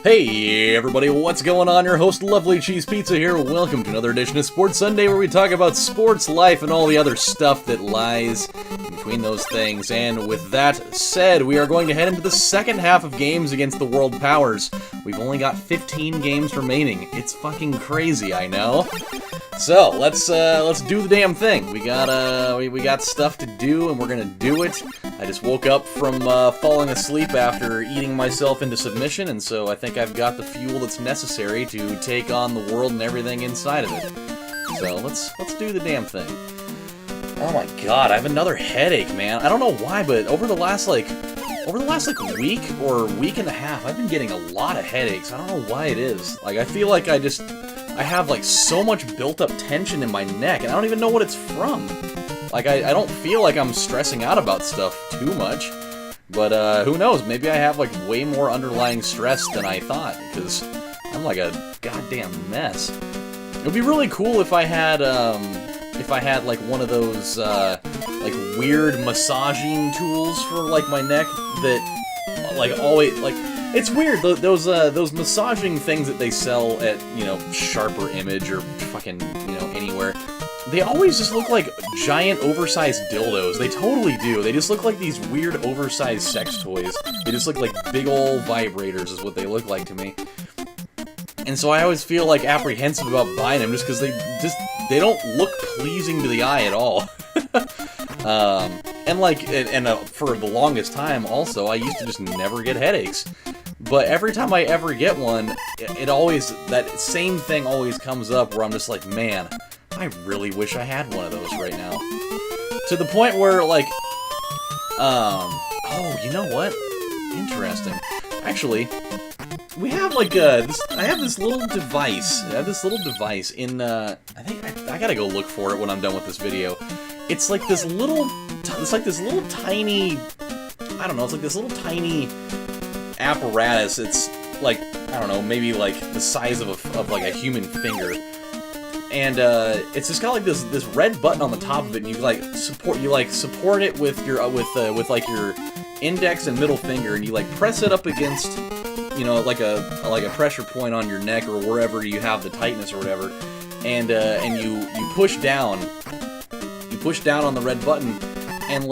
Hey everybody, what's going on? Your host LovelyCheesePizza here. Welcome to another edition of Sports Sunday, where we talk about sports, life, and all the other stuff that lies in between those things. And with that said, we are going to head into the second half of games against the world powers. We've only got 15 games remaining. It's fucking crazy, I know. So let's do the damn thing. We got stuff to do, and we're gonna do it. I just woke up from falling asleep after eating myself into submission, and so I think I've got the fuel that's necessary to take on the world and everything inside of it. So let's do the damn thing. Oh my god, I have another headache, man. I don't know why, but over the last week or week and a half, I've been getting a lot of headaches. I don't know why it is. Like, I feel like I have like so much built up tension in my neck, and I don't even know what it's from. Like, I don't feel like I'm stressing out about stuff too much, but who knows, maybe I have like way more underlying stress than I thought, because I'm like a goddamn mess. It would be really cool if I had like one of those like weird massaging tools for like my neck that like always, like, it's weird, those massaging things that they sell at, you know, Sharper Image or fucking, you know, anywhere. They always just look like giant oversized dildos. They totally do. They just look like these weird oversized sex toys. They just look like big old vibrators is what they look like to me. And so I always feel like apprehensive about buying them just because they don't look pleasing to the eye at all. And for the longest time also, I used to just never get headaches. But every time I ever get one, that same thing always comes up where I'm just like, man, I really wish I had one of those right now. To the point where, like, oh, you know what? Interesting. Actually, we have, like, I have this little device. In, I think I gotta go look for it when I'm done with this video. It's like this little tiny, I don't know, it's like this little tiny apparatus. It's, like, I don't know, maybe, like, the size of like, a human finger. And it's just got like this red button on the top of it, and you support it with your with like your index and middle finger, and you like press it up against, you know, like a pressure point on your neck or wherever you have the tightness or whatever, and you push down on the red button, and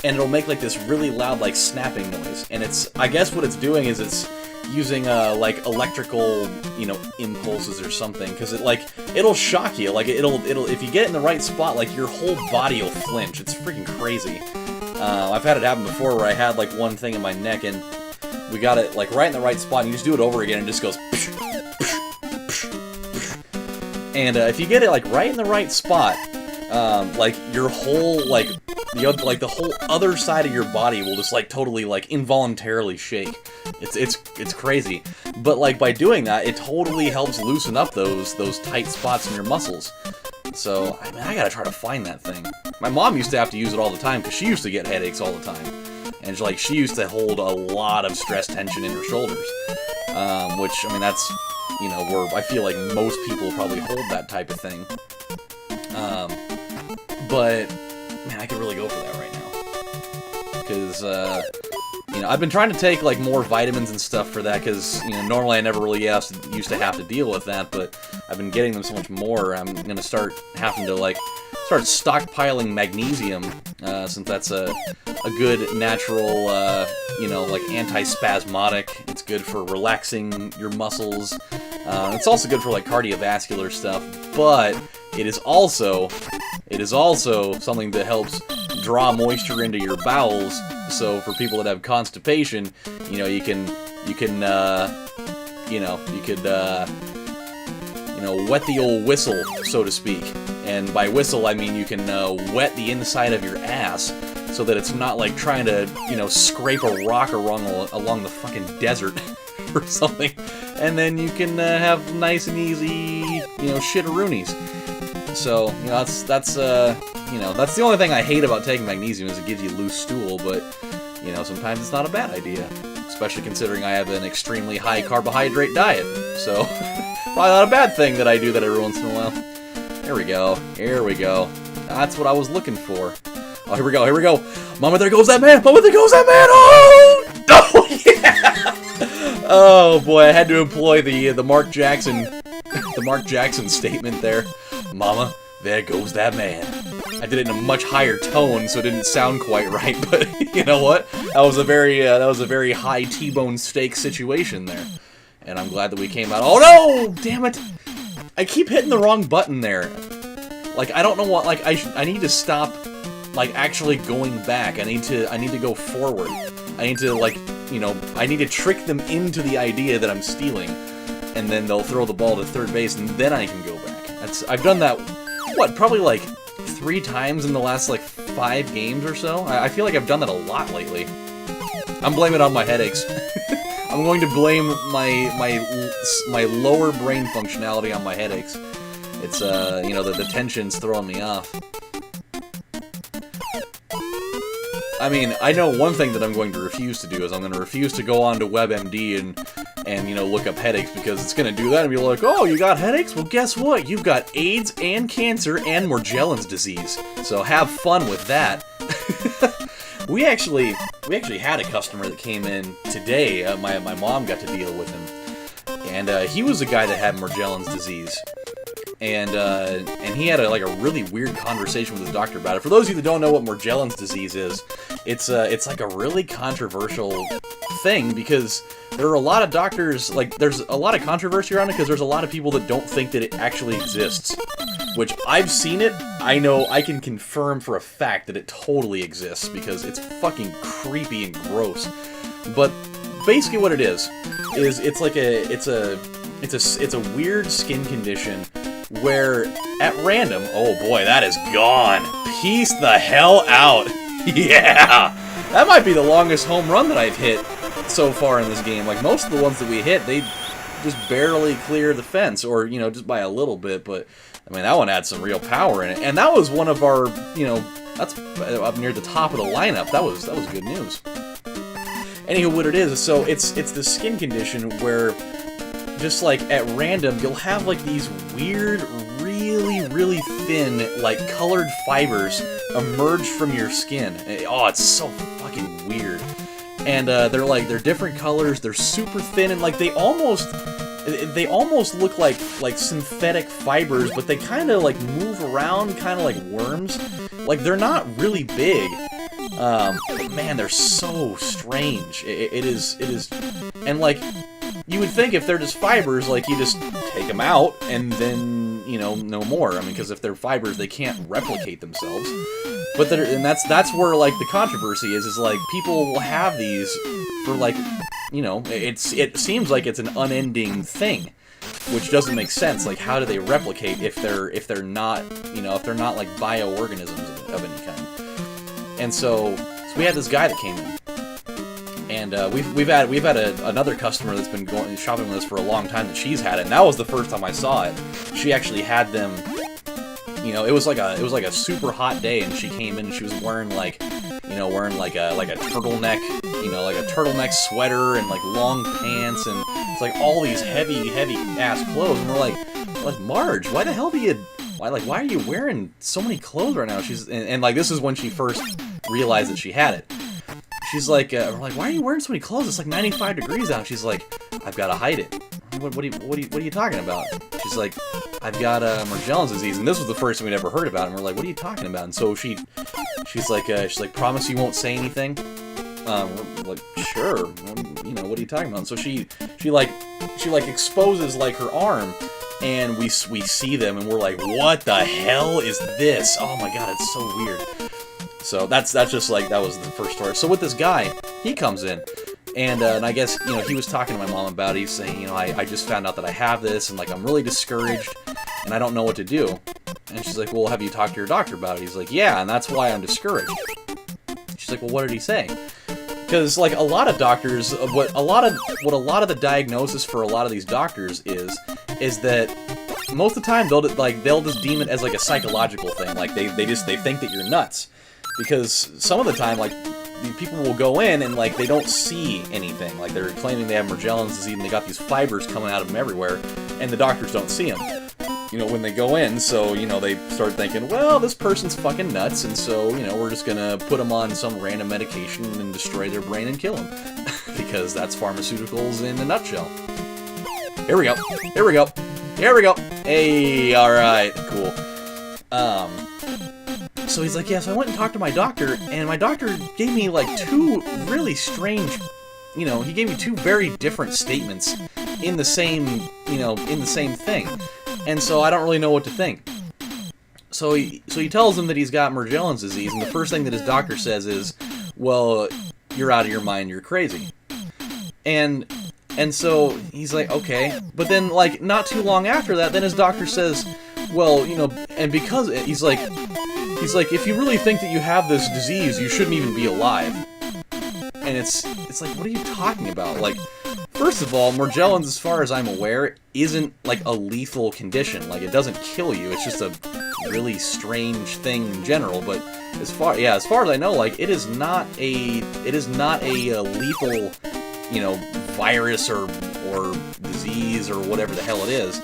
it'll make like this really loud like snapping noise. And it's, I guess what it's doing is it's using like electrical, you know, impulses or something, because it'll shock you. Like it'll if you get it in the right spot, like your whole body will flinch. It's freaking crazy. I've had it happen before where I had like one thing in my neck and we got it like right in the right spot, and you just do it over again and it just goes and if you get it like right in the right spot, like your whole like the whole other side of your body will just like totally like involuntarily shake. It's crazy. But like by doing that, it totally helps loosen up those tight spots in your muscles. So I mean, I gotta try to find that thing. My mom used to have to use it all the time because she used to get headaches all the time, and like she used to hold a lot of stress tension in her shoulders. Which, I mean, that's, you know, where I feel like most people probably hold that type of thing. But man, I could really go for that right now, because you know, I've been trying to take like more vitamins and stuff for that, because, you know, normally I never really used to have to deal with that, but I've been getting them so much more. I'm gonna start having to like start stockpiling magnesium, since that's a good natural, you know, like anti-spasmodic. It's good for relaxing your muscles. It's also good for like cardiovascular stuff, but it is also something that helps draw moisture into your bowels. So for people that have constipation, you know, you could wet the old whistle, so to speak. And by whistle, I mean you can wet the inside of your ass so that it's not like trying to, you know, scrape a rock along the fucking desert or something. And then you can have nice and easy, you know, shitteroonies. So, you know, that's the only thing I hate about taking magnesium, is it gives you loose stool, but, you know, sometimes it's not a bad idea, especially considering I have an extremely high carbohydrate diet. So, probably not a bad thing that I do that every once in a while. There we go. There we go. That's what I was looking for. Oh, here we go, here we go. Mama, there goes that man! Mama, there goes that man! Oh! Oh, yeah! Oh, boy, I had to employ the Mark Jackson... the Mark Jackson statement there. Mama, there goes that man. I did it in a much higher tone, so it didn't sound quite right, but you know what? That was a very high T-bone steak situation there. And I'm glad that we came out. Oh no! Damn it! I keep hitting the wrong button there. Like, I don't know what, like, I need to stop, like, actually going back. I need to go forward. I need to, like, you know, I need to trick them into the idea that I'm stealing. And then they'll throw the ball to third base, and then I can go back. I've done that, what, probably, like, 3 times in the last, like, 5 games or so? I feel like I've done that a lot lately. I'm blaming it on my headaches. I'm going to blame my lower brain functionality on my headaches. It's, you know, the tension's throwing me off. I mean, I know one thing that I'm going to refuse to do is I'm going to refuse to go on to WebMD and you know, look up headaches, because it's going to do that and be like, oh, you got headaches? Well, guess what? You've got AIDS and cancer and Morgellons disease. So have fun with that. We actually had a customer that came in today. My mom got to deal with him, and he was a guy that had Morgellons disease, and he had a really weird conversation with his doctor about it. For those of you that don't know what Morgellons disease is, it's like a really controversial thing, because there are a lot of doctors, like, there's a lot of controversy around it because there's a lot of people that don't think that it actually exists. Which, I've seen it, I know, I can confirm for a fact that it totally exists, because it's fucking creepy and gross. But basically what it is it's like it's a weird skin condition where at random, oh boy, that is gone. Peace the hell out. Yeah! That might be the longest home run that I've hit so far in this game. Like, most of the ones that we hit, they just barely clear the fence, or, you know, just by a little bit, but I mean, that one had some real power in it, and that was one of our, you know, that's up near the top of the lineup. That was good news. Anywho, what it is, so it's the skin condition where, just like at random, you'll have like these weird, really thin, like colored fibers emerge from your skin. Oh, it's so fucking weird. And they're different colors. They're super thin, and like they almost look like synthetic fibers, but they kind of like move around, kind of like worms. Like, they're not really big, but man, they're so strange. It is, and like, you would think if they're just fibers, like, you just take them out and then, you know, no more. I mean, because if they're fibers, they can't replicate themselves. But that's where, like, the controversy is like, people will have these for, like, you know, it seems like it's an unending thing, which doesn't make sense. Like, how do they replicate if they're not, you know, if they're not like bioorganisms of any kind? And so we had this guy that came in, and we've had another customer that's been shopping with us for a long time, that she's had it, and that was the first time I saw it. She actually had them. You know, it was like a super hot day, and she came in and she was wearing like a turtleneck, you know, like a turtleneck sweater and like long pants, and it's like all these heavy ass clothes, and we're like, Marge, why the hell why are you wearing so many clothes right now? She's and like, this is when she first realized that she had it. She's like, we're like, why are you wearing so many clothes? It's like 95 degrees out. She's like, I've got to hide it. What are you talking about? She's like, I've got Morgellons disease, and this was the first time we'd ever heard about it. And we're like, what are you talking about? And so she's like, promise you won't say anything. We're like, sure. You know, what are you talking about? And so she exposes like her arm, and we see them, and we're like, what the hell is this? Oh my god, it's so weird. So that's just like, that was the first story. So with this guy, he comes in. And I guess, you know, he was talking to my mom about it. He's saying, you know, I just found out that I have this, and, like, I'm really discouraged, and I don't know what to do. And she's like, well, have you talked to your doctor about it? He's like, yeah, and that's why I'm discouraged. She's like, well, what did he say? Because, like, a lot of doctors, what a lot of the diagnosis for a lot of these doctors is that most of the time they'll just deem it as, like, a psychological thing. Like, they think that you're nuts. Because some of the time, like, people will go in and, like, they don't see anything. Like, they're claiming they have Morgellons disease and they got these fibers coming out of them everywhere, and the doctors don't see them. when they go in, so, they start thinking, well, this person's fucking nuts, and so, we're just gonna put them on some random medication and destroy their brain and kill them. Because that's pharmaceuticals in a nutshell. Here we go. Here we go. Here we go. Hey, alright, cool. So he's like, yeah, so I went and talked to my doctor, and my doctor gave me, like, two really strange, he gave me two very different statements in the same, in the same thing. And so I don't really know what to think. So he tells him that he's got Morgellons disease, and the first thing that his doctor says is, well, you're out of your mind, you're crazy. And so he's like, okay. But then, like, not too long after that, then his doctor says, well, and because he's like, if you really think that you have this disease, you shouldn't even be alive. And it's like, what are you talking about? Like, first of all, Morgellons, as far as I'm aware, isn't, like, a lethal condition. Like, it doesn't kill you. It's just a really strange thing in general. But as far as I know, like, it is not a lethal, virus or disease or whatever the hell it is.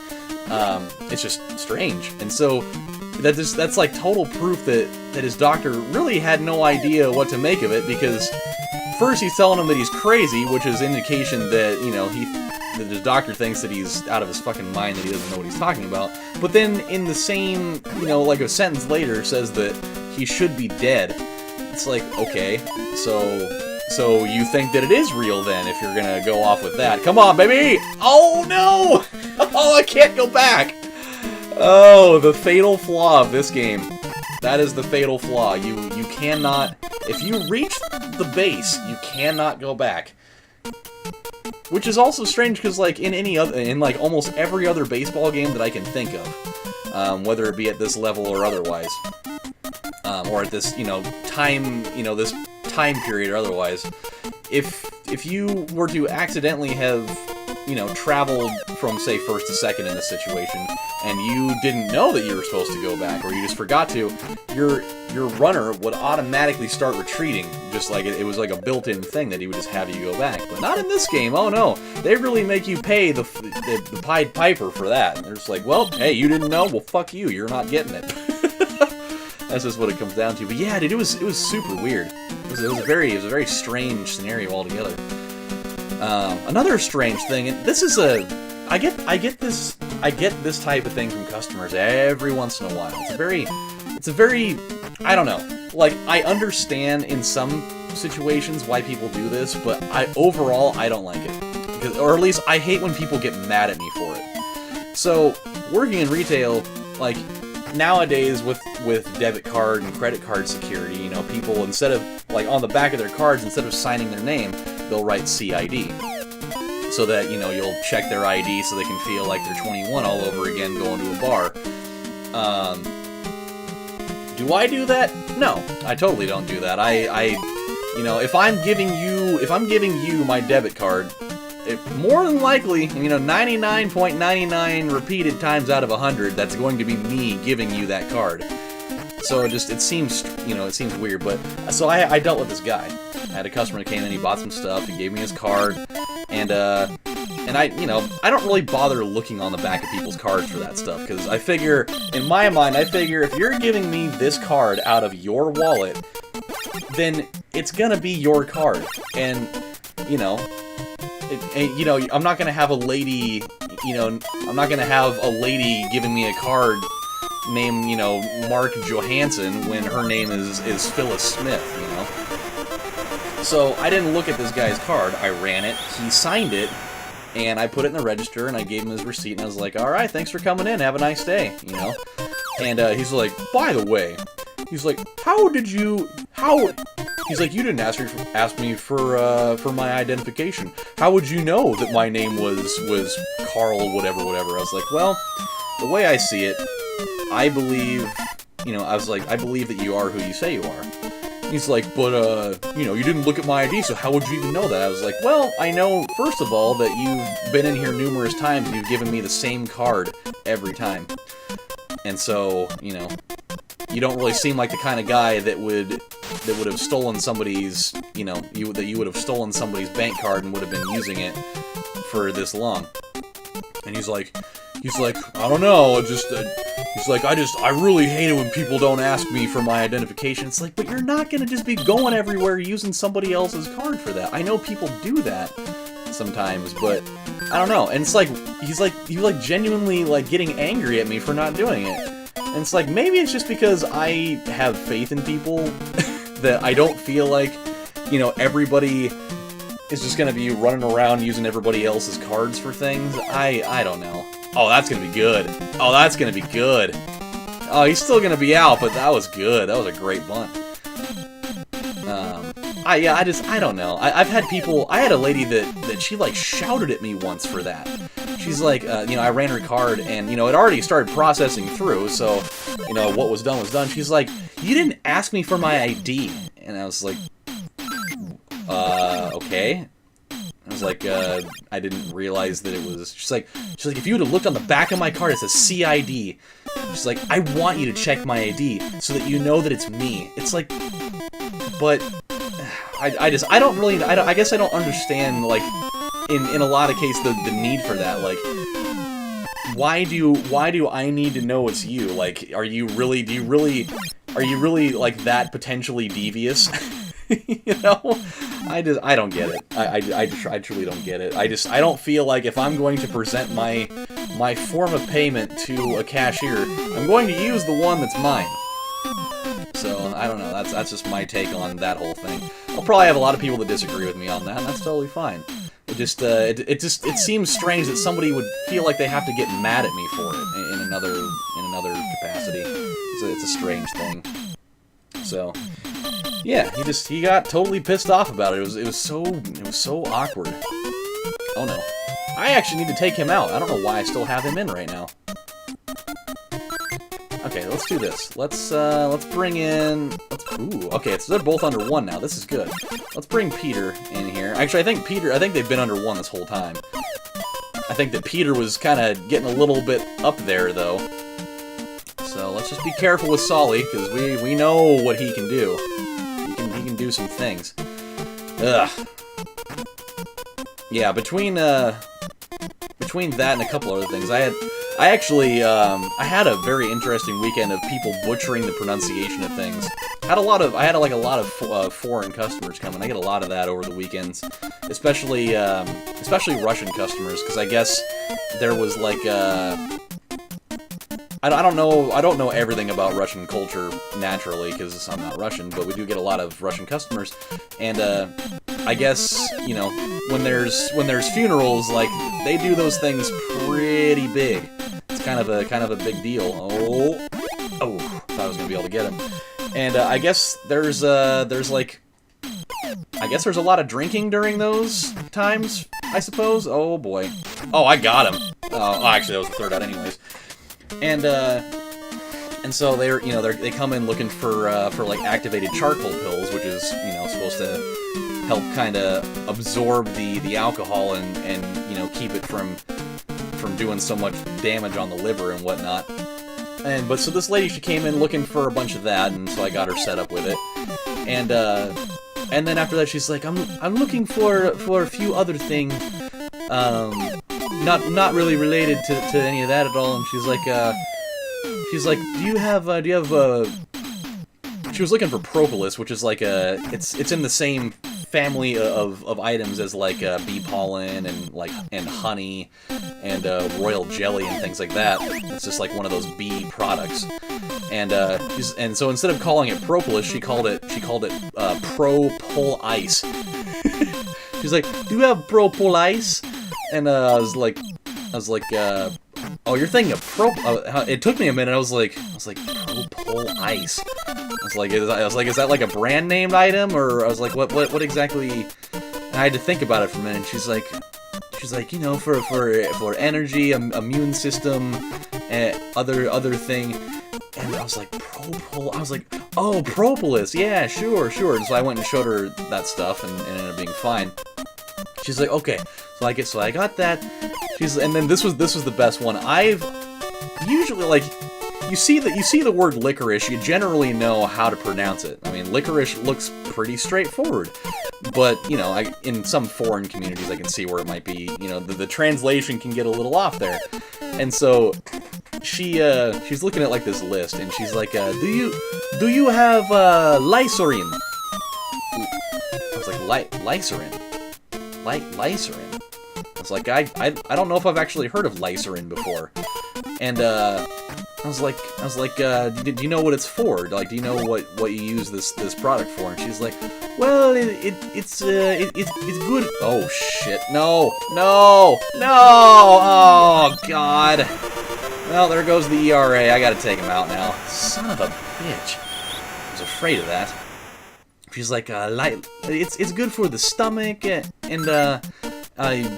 It's just strange. And so that's like total proof that his doctor really had no idea what to make of it, because first he's telling him that he's crazy, which is indication that, that his doctor thinks that he's out of his fucking mind, that he doesn't know what he's talking about. But then in the same, like a sentence later, says that he should be dead. It's like, okay, so you think that it is real then, if you're gonna go off with that. Come on, baby! Oh, no! Oh, I can't go back! Oh, the fatal flaw of this game. That is the fatal flaw. You cannot... If you reach the base, you cannot go back. Which is also strange, because, like, in like almost every other baseball game that I can think of, whether it be at this level or otherwise, or at this, this time period or otherwise, if you were to accidentally have, traveled from, say, first to second in this situation, and you didn't know that you were supposed to go back, or you just forgot to, your runner would automatically start retreating, just like it was like a built-in thing that he would just have you go back. But not in this game. Oh no, they really make you pay the Pied Piper for that. And they're just like, well, hey, you didn't know? Well, fuck you, you're not getting it. That's just what it comes down to. But yeah, dude, it was super weird. It was a very strange scenario altogether. Another strange thing, and this is I get this type of thing from customers every once in a while. It's a very, I don't know. Like, I understand in some situations why people do this, but overall I don't like it. Or at least I hate when people get mad at me for it. So, working in retail, like, nowadays with debit card and credit card security, people, instead of, like, on the back of their cards, instead of signing their name, they'll write CID. So that, you'll check their ID so they can feel like they're 21 all over again going to a bar. Do I do that? No, I totally don't do that. If I'm giving you my debit card, more than likely, 99.99 repeated times out of 100, that's going to be me giving you that card. So it seems weird, but, so I dealt with this guy. I had a customer that came in, he bought some stuff, he gave me his card, and I don't really bother looking on the back of people's cards for that stuff, because I figure, in my mind, if you're giving me this card out of your wallet, then it's gonna be your card, and, I'm not gonna have a lady, giving me a card named, Mark Johansson when her name is Phyllis Smith, So I didn't look at this guy's card. I ran it, he signed it, and I put it in the register, and I gave him his receipt, and I was like, alright, thanks for coming in, have a nice day, And he's like, by the way, he's like, he's like, you didn't ask me for my identification. How would you know that my name was Carl whatever? I was like, well, the way I see it, I believe that you are who you say you are. He's like, but, you didn't look at my ID, so how would you even know that? I was like, well, I know, first of all, that you've been in here numerous times, and you've given me the same card every time. And so, you don't really seem like the kind of guy that would have stolen somebody's, that you would have stolen somebody's bank card and would have been using it for this long. And he's like, he's like, I don't know, he's like, I really hate it when people don't ask me for my identification. It's like, but you're not gonna just be going everywhere using somebody else's card for that. I know people do that sometimes, but I don't know. And it's like, he's like genuinely like getting angry at me for not doing it. And it's like, maybe it's just because I have faith in people that I don't feel like, you know, everybody is just gonna be running around using everybody else's cards for things. I don't know. Oh, that's gonna be good. Oh, that's gonna be good. Oh, he's still gonna be out, but that was good. That was a great bunt. I don't know. I had a lady that she, like, shouted at me once for that. She's like, you know, I ran her card, and, you know, it already started processing through, so, you know, what was done was done. She's like, you didn't ask me for my ID. And I was like, okay. I was like, I didn't realize that it was... She's like, if you would have looked on the back of my card, it says CID. She's like, I want you to check my ID so that you know that it's me. It's like, but I guess I don't understand, like, in a lot of cases the need for that. Like, why do I need to know it's you? Like, are you really like that potentially devious? You know, I don't get it. I truly don't get it. I don't feel like if I'm going to present my form of payment to a cashier, I'm going to use the one that's mine. So I don't know. That's just my take on that whole thing. I'll probably have a lot of people that disagree with me on that, and that's totally fine. It just it seems strange that somebody would feel like they have to get mad at me for it in another capacity. It's a strange thing. So. Yeah, he got totally pissed off about it. It was so awkward. Oh no. I actually need to take him out. I don't know why I still have him in right now. Okay, let's do this. Let's bring in... Ooh, okay, so they're both under 1 now. This is good. Let's bring Peter in here. Actually, I think they've been under 1 this whole time. I think that Peter was kind of getting a little bit up there, though. So let's just be careful with Solly, because we know what he can do. He can do some things. Ugh. Yeah, between that and a couple other things, I had a very interesting weekend of people butchering the pronunciation of things. I had a lot of foreign customers coming. I get a lot of that over the weekends, especially Russian customers, because I guess there was like I don't know everything about Russian culture naturally, because I'm not Russian, but we do get a lot of Russian customers, and I guess, you know, when there's funerals, like, they do those things pretty big. It's kind of a big deal. Oh, thought I was gonna be able to get him. And I guess there's a lot of drinking during those times, I suppose. Oh boy. Oh, I got him. Oh, actually, that was the third out anyways. And so they come in looking for like activated charcoal pills, which is, you know, supposed to help kind of absorb the alcohol and you know, keep it from doing so much damage on the liver and whatnot. But so this lady, she came in looking for a bunch of that, and so I got her set up with it. And then after that, she's like, I'm looking for a few other things. Not really related to any of that at all, and she's like, do you have she was looking for propolis, which is like it's in the same family of items as like bee pollen and honey and royal jelly and things like that. It's just like one of those bee products, and so instead of calling it propolis, she called it Pro-Pol Ice. She's like, do you have Pro-Pol Ice? And I was like, oh, you're thinking of it took me a minute. I was like, Pro-Pol Ice. I was like, is that like a brand named item, or I was like, what exactly? And I had to think about it for a minute. She's like, you know, for energy, immune system, other thing. And I was like, Pro-Pol. I was like, oh, propolis. Yeah, sure. And so I went and showed her that stuff, and it ended up being fine. She's like, okay. So I got that. And then this was the best one. I've usually, like, you see the word licorice, you generally know how to pronounce it. I mean, licorice looks pretty straightforward. But, you know, in some foreign communities I can see where it might be, you know, the translation can get a little off there. And so she's looking at like this list, and she's like, do you have Lysorin? I was like, Lysorin? Lysorin? I was like, I don't know if I've actually heard of Lysorin before. And I was like, do you know what it's for? Like, do you know what you use this product for? And she's like, well, it's good. Oh shit! No! Oh god! Well, there goes the ERA. I gotta take him out now. Son of a bitch! I was afraid of that. She's like, it's good for the stomach, and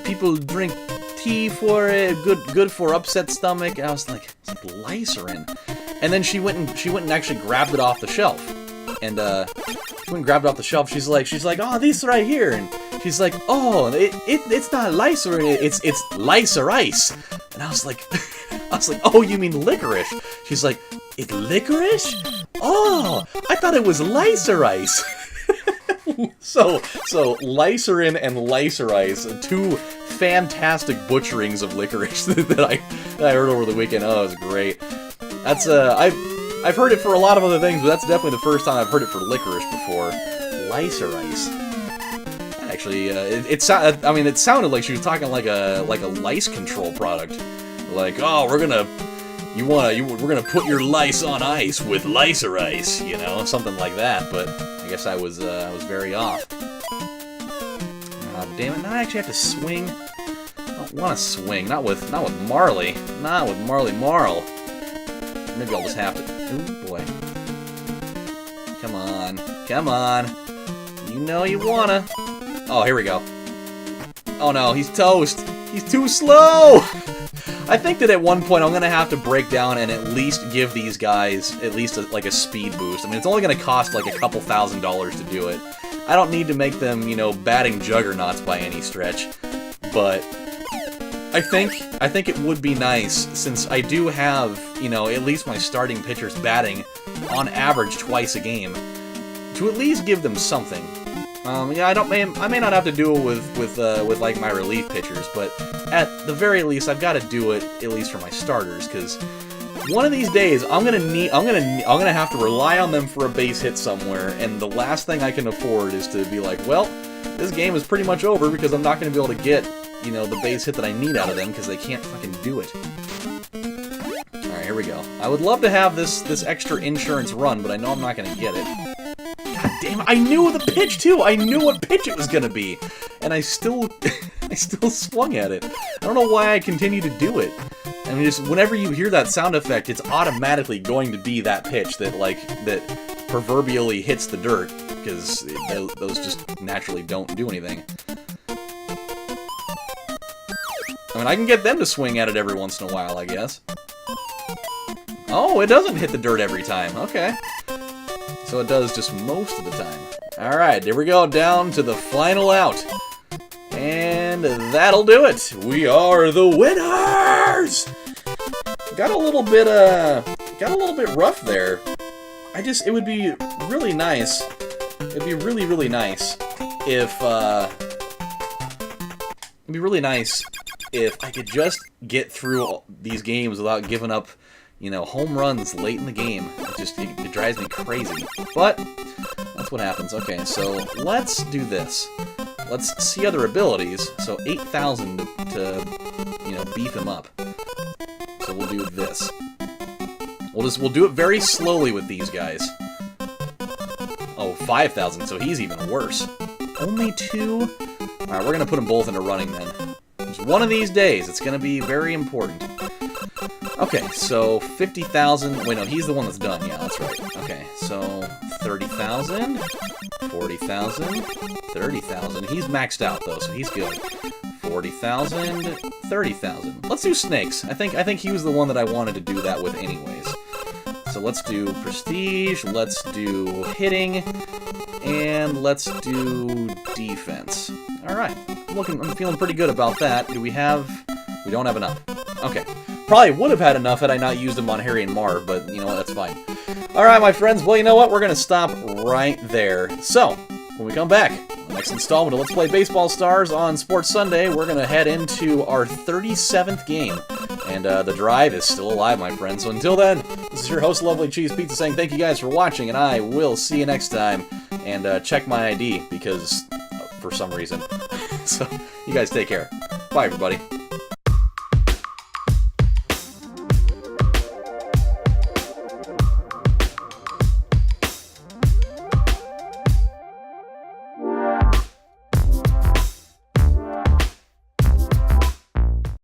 people drink tea for it. Good for upset stomach. And I was like, Lysorin. And then she went and actually grabbed it off the shelf. And she went and grabbed it off the shelf. She's like, oh, this right here. And she's like, oh, it's not Lysorin. It's Lysorice. And I was like, oh, you mean licorice? She's like, it's licorice? Oh, I thought it was Lysorice. So Lysorin and Lysorice, two fantastic butcherings of licorice that I heard over the weekend. Oh, it was great. That's I've heard it for a lot of other things, but that's definitely the first time I've heard it for licorice before. Lysorice. Actually, it sounded like she was talking like a lice control product. Like, oh, we're gonna put your lice on ice with Lysorice, you know, something like that. But I guess I was very off. Oh, damn it! Now I actually have to swing. I don't want to swing. Not with Marley. Not with Marley Marl. Maybe I'll just have to. Ooh boy! Come on! You know you wanna. Oh, here we go. Oh no, he's toast. He's too slow. I think that at one point I'm gonna have to break down and at least give these guys at least like a speed boost. I mean, it's only gonna cost like a couple $1,000s to do it. I don't need to make them, you know, batting juggernauts by any stretch, but I think it would be nice, since I do have, you know, at least my starting pitchers batting on average twice a game, to at least give them something. Yeah, I may not have to do it with like my relief pitchers, but at the very least, I've got to do it at least for my starters, because one of these days I'm gonna have to rely on them for a base hit somewhere, and the last thing I can afford is to be like, well, this game is pretty much over because I'm not gonna be able to get, you know, the base hit that I need out of them because they can't fucking do it. All right, here we go. I would love to have this extra insurance run, but I know I'm not gonna get it. God damn it, I knew the pitch too! I knew what pitch it was gonna be! And I still swung at it. I don't know why I continue to do it. I mean, just whenever you hear that sound effect, it's automatically going to be that pitch that proverbially hits the dirt, because those just naturally don't do anything. I mean, I can get them to swing at it every once in a while, I guess. Oh, it doesn't hit the dirt every time. Okay. So it does just most of the time. Alright, here we go, down to the final out. And that'll do it. We are the winners! Got a little bit rough there. It would be really nice. It'd be really, really nice if I could just get through these games without giving up, you know, home runs late in the game. It drives me crazy. But that's what happens. Okay, so let's do this. Let's see other abilities. So 8,000 to you know, beef him up. So we'll do this. We'll do it very slowly with these guys. Oh, 5,000, so he's even worse. Only 2? Alright, we're gonna put them both into running then. Just one of these days, it's gonna be very important. Okay, so 50,000. Wait, no, he's the one that's done. Yeah, that's right. Okay, so 30,000, 40,000, 30,000. He's maxed out though, so he's good. 40,000, 30,000. Let's do snakes. I think he was the one that I wanted to do that with anyways. So let's do prestige, let's do hitting, and let's do defense. Alright, I'm feeling pretty good about that. We don't have enough. Okay. Probably would have had enough had I not used them on Harry and Marv, but you know what, that's fine. Alright, my friends, well, you know what, we're going to stop right there. So, when we come back, next installment of Let's Play Baseball Stars on Sports Sunday, we're going to head into our 37th game. And the drive is still alive, my friends. So until then, this is your host, LovelyCheesePizza, saying thank you guys for watching, and I will see you next time. And check my ID, because for some reason. So, you guys take care. Bye, everybody.